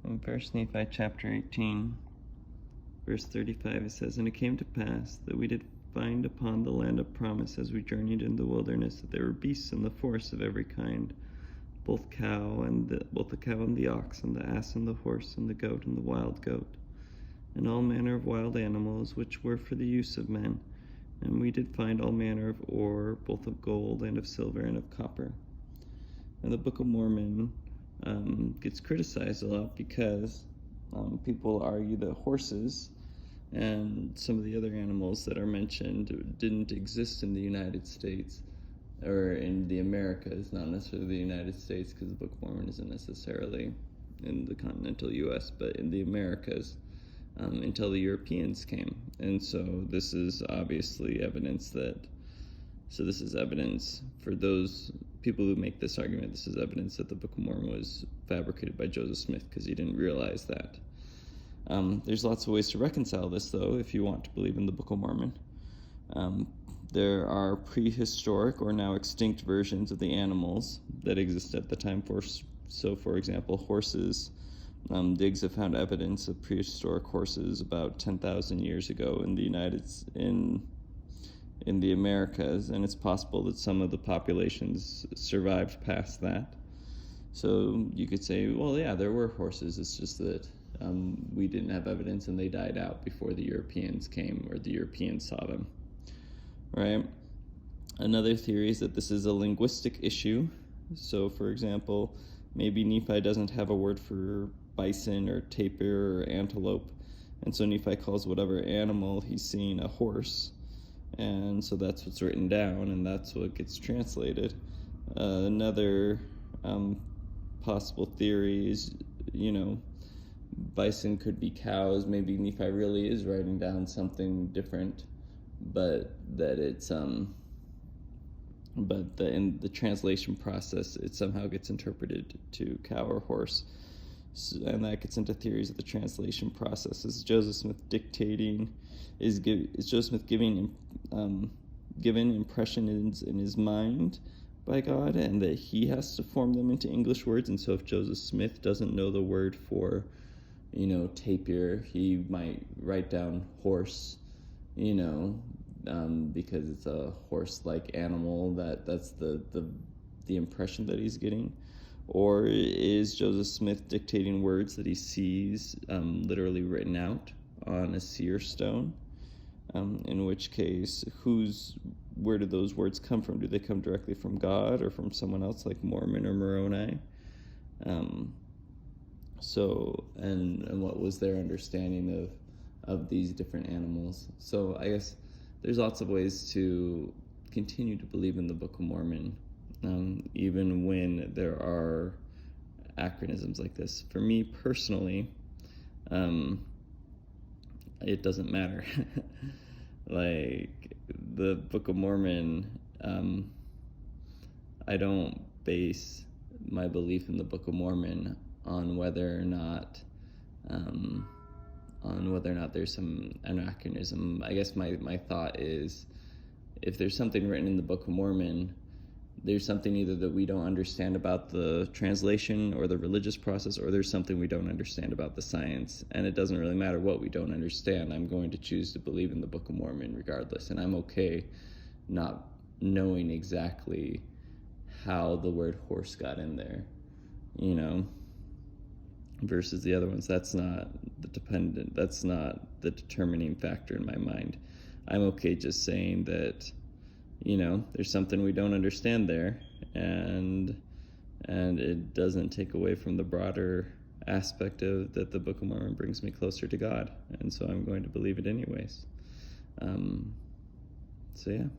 In 1 Nephi chapter 18, verse 35, it says, "And it came to pass that we did find upon the land of promise, as we journeyed in the wilderness, that there were beasts in the forest of every kind, both the cow and the ox, and the ass and the horse, and the goat and the wild goat, and all manner of wild animals, which were for the use of men. And we did find all manner of ore, both of gold and of silver and of copper." And the Book of Mormon gets criticized a lot because people argue that horses and some of the other animals that are mentioned didn't exist in the United States, or in the Americas, not necessarily the United States, because the Book of Mormon isn't necessarily in the continental U.S., but in the Americas, until the Europeans came. And so this is obviously evidence for those people who make this argument. This is evidence that the Book of Mormon was fabricated by Joseph Smith, because he didn't realize that. There's lots of ways to reconcile this, though, if you want to believe in the Book of Mormon. There are prehistoric or now extinct versions of the animals that exist at the time. For example, horses. Digs have found evidence of prehistoric horses about 10,000 years ago in the Americas, and it's possible that some of the populations survived past that. So you could say, well, yeah, there were horses. It's just that we didn't have evidence, and they died out before the Europeans came, or the Europeans saw them. Right? Another theory is that this is a linguistic issue. So, for example, maybe Nephi doesn't have a word for bison or tapir or antelope, and so Nephi calls whatever animal he's seeing a horse, and so that's what's written down, and that's what gets translated. Another possible theory is, bison could be cows. Maybe Nephi really is writing down something different, but that it's in the translation process, it somehow gets interpreted to cow or horse. And that gets into theories of the translation process. Is Joseph Smith dictating? Is Joseph Smith given impressions in his mind by God, and that he has to form them into English words? And so if Joseph Smith doesn't know the word for, tapir, he might write down horse, because it's a horse-like animal. That's the impression that he's getting. Or is Joseph Smith dictating words that he sees literally written out on a seer stone? In which case, where do those words come from? Do they come directly from God or from someone else like Mormon or Moroni? And what was their understanding of these different animals? So I guess there's lots of ways to continue to believe in the Book of Mormon, even when there are acronyms like this. For me personally, it doesn't matter. Like, the Book of Mormon, I don't base my belief in the Book of Mormon on whether or not there's some anachronism. I guess my thought is, if there's something written in the Book of Mormon, there's something either that we don't understand about the translation or the religious process, or there's something we don't understand about the science. And it doesn't really matter what we don't understand. I'm going to choose to believe in the Book of Mormon regardless. And I'm okay not knowing exactly how the word horse got in there, versus the other ones. That's not the determining factor in my mind. I'm okay just saying that, there's something we don't understand there, and it doesn't take away from the broader aspect of that the Book of Mormon brings me closer to God, and so I'm going to believe it anyways. So yeah.